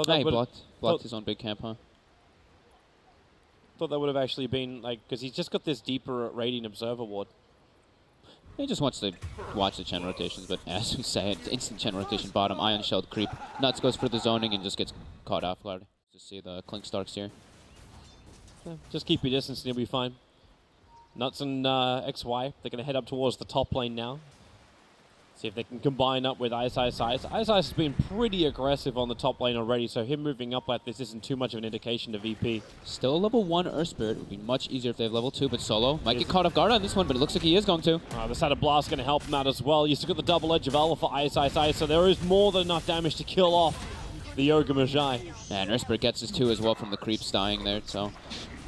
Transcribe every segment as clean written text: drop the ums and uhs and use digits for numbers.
He blocked his own big camp, huh? Thought that would have actually been, like, because he's just got this deeper Radiant Observer ward. He just wants to watch the Chen rotations, but as we say, it's instant Chen rotation bottom, Ion Shelled creep. Nuts goes for the zoning and just gets caught off guard. Just see the Clink Starks here. Yeah, just keep your distance and you'll be fine. Nuts and XY, they're going to head up towards the top lane now. See if they can combine up with Ice. Ice has been pretty aggressive on the top lane already, so him moving up like this isn't too much of an indication to VP. Still a level 1 Earth Spirit. Would be much easier if they have level 2, but Solo might get caught off guard on this one, but it looks like he is going to. The Shadow Blast going to help him out as well. You still got the double edge of Ela for Ice, so there is more than enough damage to kill off the Yoga Magi. And Earth Spirit gets his 2 as well from the creeps dying there, so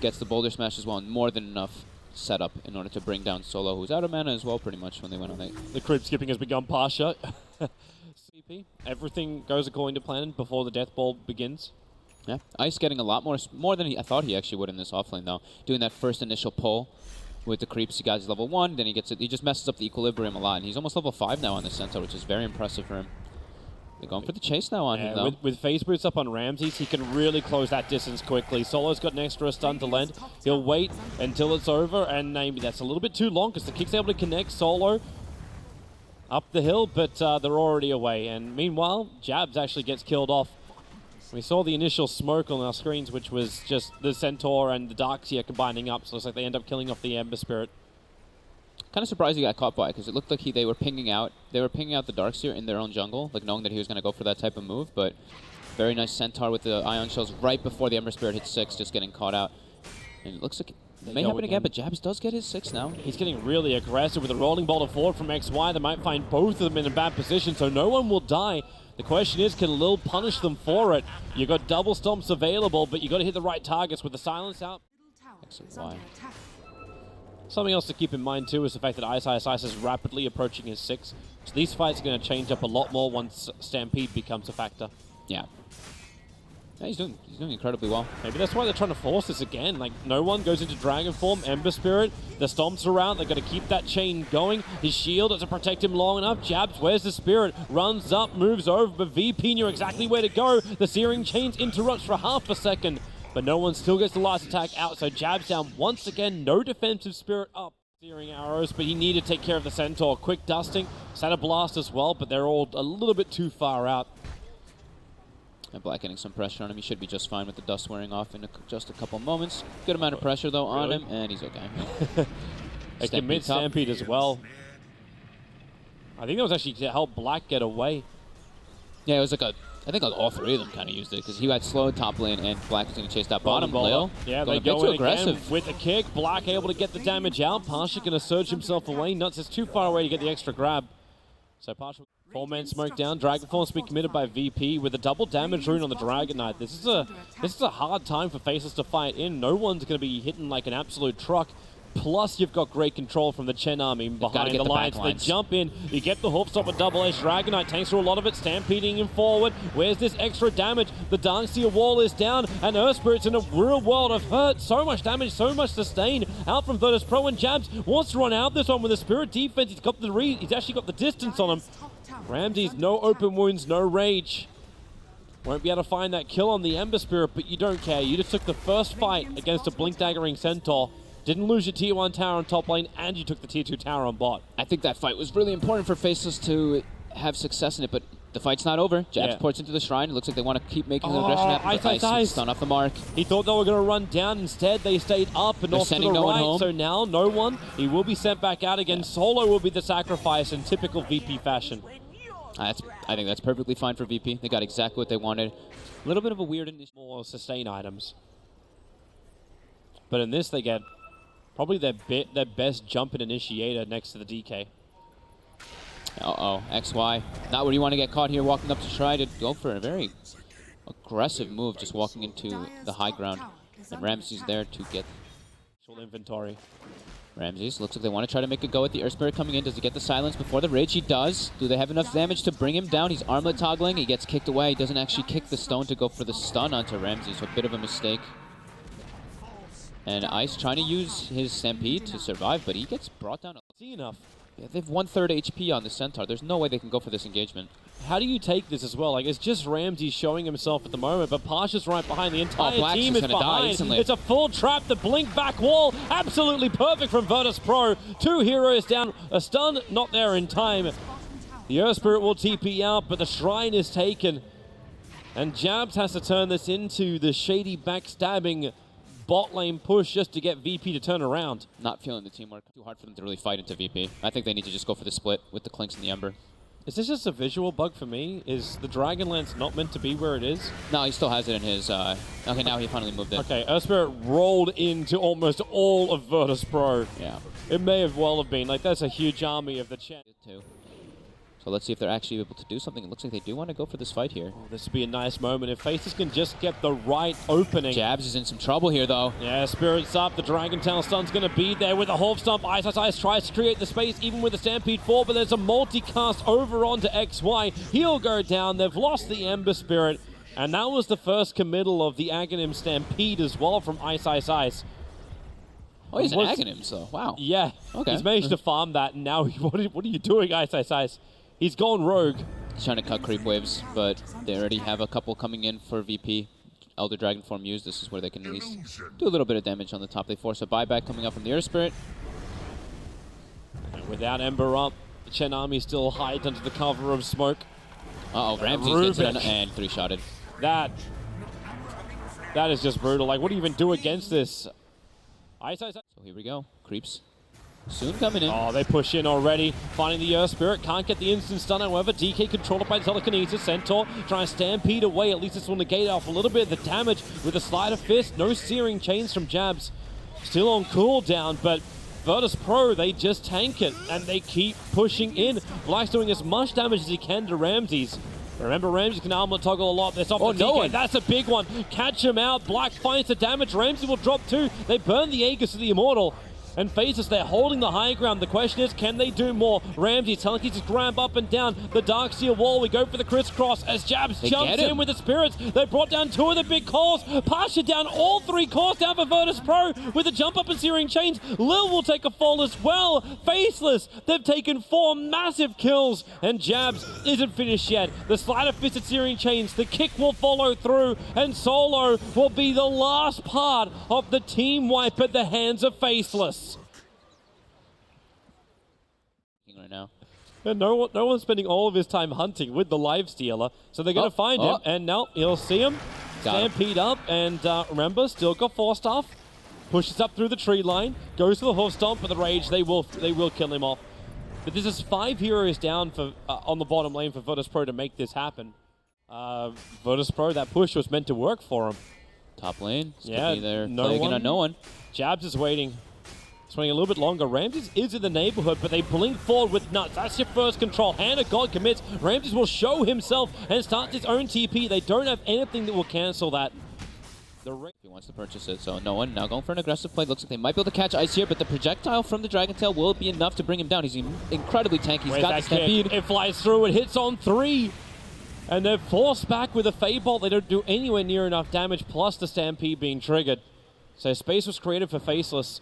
gets the Boulder Smash as well, and more than enough setup in order to bring down Solo, who's out of mana as well pretty much when they went on that. The creep skipping has begun Pasha. CP, everything goes according to plan before the Death Ball begins. Yeah, Ice getting a lot more than I thought he actually would in this offlane though. Doing that first initial pull with the creeps, he got his level 1, then he just messes up the equilibrium a lot, and he's almost level 5 now on the Centaur, which is very impressive for him. They're going for the chase now on him, though. With Phase Boots up on Ramses, he can really close that distance quickly. Solo's got an extra stun to lend. He'll wait until it's over, and maybe that's a little bit too long because the kick's able to connect Solo up the hill, but they're already away. And meanwhile, Jabz actually gets killed off. We saw the initial smoke on our screens, which was just the Centaur and the Darkseer combining up, so it's like they end up killing off the Ember Spirit. Kind of surprised he got caught by it, because it looked like they were pinging out the Darkseer in their own jungle, like knowing that he was going to go for that type of move, but very nice Centaur with the Ion Shells right before the Ember Spirit hits 6, just getting caught out. And it looks like it may happen again, but Jabz does get his 6 now. He's getting really aggressive with a rolling boulder forward from XY. They might find both of them in a bad position, so no one will die. The question is, can Lil punish them for it? You got double stomps available, but you got to hit the right targets with the silence out. XY. Something else to keep in mind too is the fact that Ice is rapidly approaching his 6. So these fights are going to change up a lot more once Stampede becomes a factor. Yeah. Yeah, he's doing incredibly well. Maybe that's why they're trying to force this again. Like, no one goes into Dragon form, Ember Spirit, the stomps around, they're going to keep that chain going. His shield doesn't protect him long enough. Jabz, where's the Spirit? Runs up, moves over, but VP knew exactly where to go. The Searing Chains interrupts for half a second. But no one still gets the last attack out, so Jabz down once again. No defensive Spirit up. Searing arrows, but he needed to take care of the Centaur. Quick dusting, Shadow Blast as well, but they're all a little bit too far out. And Black getting some pressure on him. He should be just fine with the dust wearing off in just a couple moments. Good amount of pressure, though, on him, and he's okay. They commit Stampede as well. I think that was actually to help Black get away. Yeah, it was like I think like all 3 of them kind of used it, because he had slowed top lane, and Black was going to chase that bottom lane. Yeah, they go in aggressive again with the kick. Black able to get the damage out. Pasha going to surge himself away. Nuts is too far away to get the extra grab. So Pasha, 4-man smoke down. Dragonform's been committed by VP with a double damage rune on the Dragon Knight. This is a hard time for Faceless to fight in. No one's going to be hitting like an absolute truck. Plus, you've got great control from the Chen army behind the lines. They jump in, you get the hook stop with double-edged Dragon Knight, tanks through a lot of it, stampeding him forward. Where's this extra damage? The Darkseer wall is down, and Earth Spirit's in a real world of hurt. So much damage, so much sustain. Out from Virtus.pro, and Jabz wants to run out this one with the Spirit defense. He's actually got the distance on him. Ramses, no open wounds, no rage. Won't be able to find that kill on the Ember Spirit, but you don't care. You just took the first fight against a Blink Daggering Centaur. Didn't lose your Tier 1 tower on top lane, and you took the Tier 2 tower on bot. I think that fight was really important for Faceless to have success in it, but the fight's not over. Jabz ports into the shrine. It looks like they want to keep making the aggression happen. Ice stun off the mark. He thought they were going to run down. Instead, they stayed up and off to the right. Home. So now, no one. He will be sent back out again. Yeah. Solo will be the sacrifice in typical VP fashion. I think that's perfectly fine for VP. They got exactly what they wanted. A little bit of a weird more sustain items. But in this, they get probably their best jump and initiator next to the DK. Uh-oh, XY. Not where you want to get caught here, walking up to try to go for a very aggressive move, just walking into the high ground. And Ramses there to get inventory. Ramses looks like they want to try to make a go at the Earth Spirit coming in. Does he get the silence before the rage? He does. Do they have enough damage to bring him down? He's armlet toggling. He gets kicked away. He doesn't actually kick the stone to go for the stun onto Ramses, so a bit of a mistake. And Ice trying to use his Stampede to survive, but he gets brought down. See enough. Yeah, they have 1/3 HP on the Centaur. There's no way they can go for this engagement. how do you take this as well? Like, it's just Ramsey showing himself at the moment, but Pasha's right behind. The entire team is behind. It's a full trap. The blink back wall, absolutely perfect from Virtus.pro. 2 heroes down. A stun, not there in time. The Earth Spirit will TP out, but the Shrine is taken. And Jabz has to turn this into the shady backstabbing bot lane push just to get VP to turn around. Not feeling the teamwork. Too hard for them to really fight into VP. I think they need to just go for the split with the Clinks and the Ember. Is this just a visual bug for me? Is the Dragonlance not meant to be where it is? No, he still has it in his... okay, now he finally moved it. Okay, Earth Spirit rolled into almost all of Virtus.pro. Yeah. It may have well have been. Like, that's a huge army of the chat. So let's see if they're actually able to do something. It looks like they do want to go for this fight here. Oh, this would be a nice moment if Faceless can just get the right opening. Jabz is in some trouble here, though. Yeah, Spirit's up. The Dragon Tail stun's going to be there with a Half Stomp. Ice tries to create the space even with the Stampede 4, but there's a multicast over onto XY. He'll go down. They've lost the Ember Spirit, and that was the first committal of the Aghanim Stampede as well from Ice. Oh, he's an Aghanim, so wow. Yeah, okay. He's managed to farm that, and now what are you doing, Ice? He's gone rogue. He's trying to cut creep waves, but they already have a couple coming in for VP. Elder Dragon form used. This is where they can at least do a little bit of damage on the top. They force a buyback coming up from the Earth Spirit. And without Ember up, the Chen army still hides under the cover of smoke. Uh-oh, Ramsey gets it and 3-shotted. That is just brutal. Like, what do you even do against this? Ice. So here we go. Creeps. Soon coming in. Oh, they push in already. Finding the Earth Spirit. Can't get the instant stun, however. DK controlled by Telekinesis. Centaur trying to stampede away. At least this will negate off a little bit of the damage with a Sleight of Fist. No Searing Chains from Jabz. Still on cooldown, but Virtus.pro, they just tank it, and they keep pushing in. Black's doing as much damage as he can to Ramses. Remember, Ramsey can armor toggle a lot. That's off the DK. That's a big one. Catch him out. Black finds the damage. Ramsey will drop 2. They burn the Aegis of the Immortal. And Faceless, they're holding the high ground. The question is, can they do more? Ramsey, Telekinesis grab up and down the Dark Steel wall. We go for the crisscross as Jabz jumps in with the Spirits. They brought down 2 of the big cores. Pasha down all 3 cores down for Virtus.pro with a jump up and Searing Chains. Lil will take a fall as well. Faceless, they've taken 4 massive kills, and Jabz isn't finished yet. The Sleight of Fisted Searing Chains, the kick will follow through, and Solo will be the last part of the team wipe at the hands of Faceless. Right now. And no one's spending all of his time hunting with the Lifestealer, so they're going to find him, and now he'll see him. Stampede up, and remember, still got 4-staff. Pushes up through the tree line, goes to the Hoof Stomp for the Rage. They will kill him off. But this is 5 heroes down for on the bottom lane for Virtus.pro to make this happen. Virtus.pro, that push was meant to work for him. Top lane, yeah, they're plaguing on no one. Jabz is waiting. It's waiting a little bit longer. Ramses is in the neighborhood, but they blink forward with nuts. That's your first control. Hand of God commits. Ramses will show himself and start his own TP. They don't have anything that will cancel that. He wants to purchase it, so no one now going for an aggressive play. Looks like they might be able to catch Ice here, but the projectile from the Dragon Tail will be enough to bring him down. He's incredibly tanky. He's got the Stampede. It flies through. It hits on 3. And they're forced back with a Feybolt. They don't do anywhere near enough damage, plus the Stampede being triggered. So space was created for Faceless.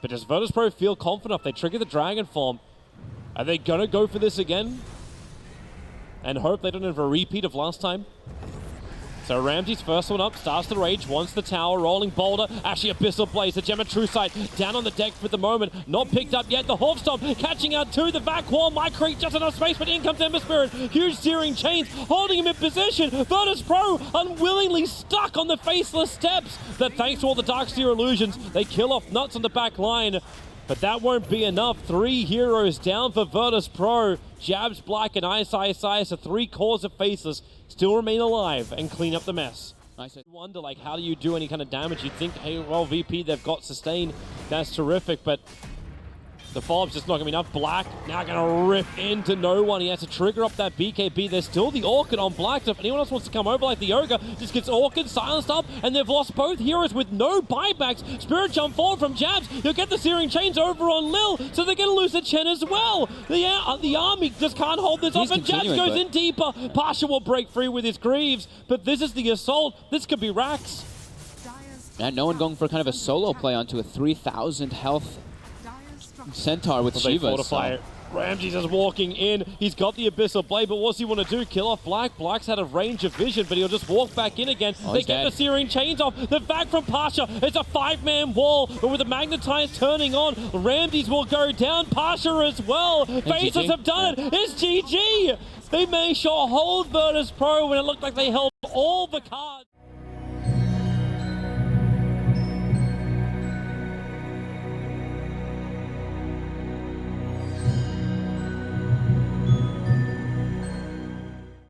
But does Virtus.pro feel confident if they trigger the Dragon form? Are they going to go for this again? And hope they don't have a repeat of last time? So Ramsey's first one up, starts the Rage, wants the tower, rolling boulder, actually Abyssal Blaze, the Gemma True Sight, down on the deck for the moment, not picked up yet, the Hoof Stomp, catching out 2, the back wall might create just enough space, but in comes Ember Spirit, huge Searing Chains, holding him in position, Virtus.pro unwillingly stuck on the Faceless steps, but thanks to all the Darkseer illusions, they kill off Nuts on the back line. But that won't be enough. 3 heroes down for Virtus.pro. Jabz, Black, and Ice, so 3 cores of Faceless still remain alive and clean up the mess. I wonder, like, how do you do any kind of damage? You'd think, hey, well, VP, they've got sustain. That's terrific, but the follow-up's just not going to be enough. Black now going to rip into no one. He has to trigger up that BKB. There's still the Orchid on Black. So if anyone else wants to come over like the Ogre, just gets Orchid silenced up, and they've lost both heroes with no buybacks. Spirit jump forward from Jabz. He'll get the Searing Chains over on Lil, so they're going to lose the Chen as well. The army just can't hold this off, and Jabz goes in deeper. Pasha will break free with his Greaves, but this is the assault. This could be Rax. And no one going for kind of a solo play onto a 3,000 health Centaur with Shiva. Fortify it Ramsey's just walking in. He's got the Abyssal Blade, but what's he want to do? Kill off Black. Black's out of range of vision, but he'll just walk back in again. Oh, they he's get dead. the Searing Chains off. The back from Pasha. It's a 5-man wall, but with the Magnetize turning on, Ramsey's will go down. Pasha as well. Faceless GG. have done it. It's GG. They may sure hold Virtus.pro when it looked like they held all the cards.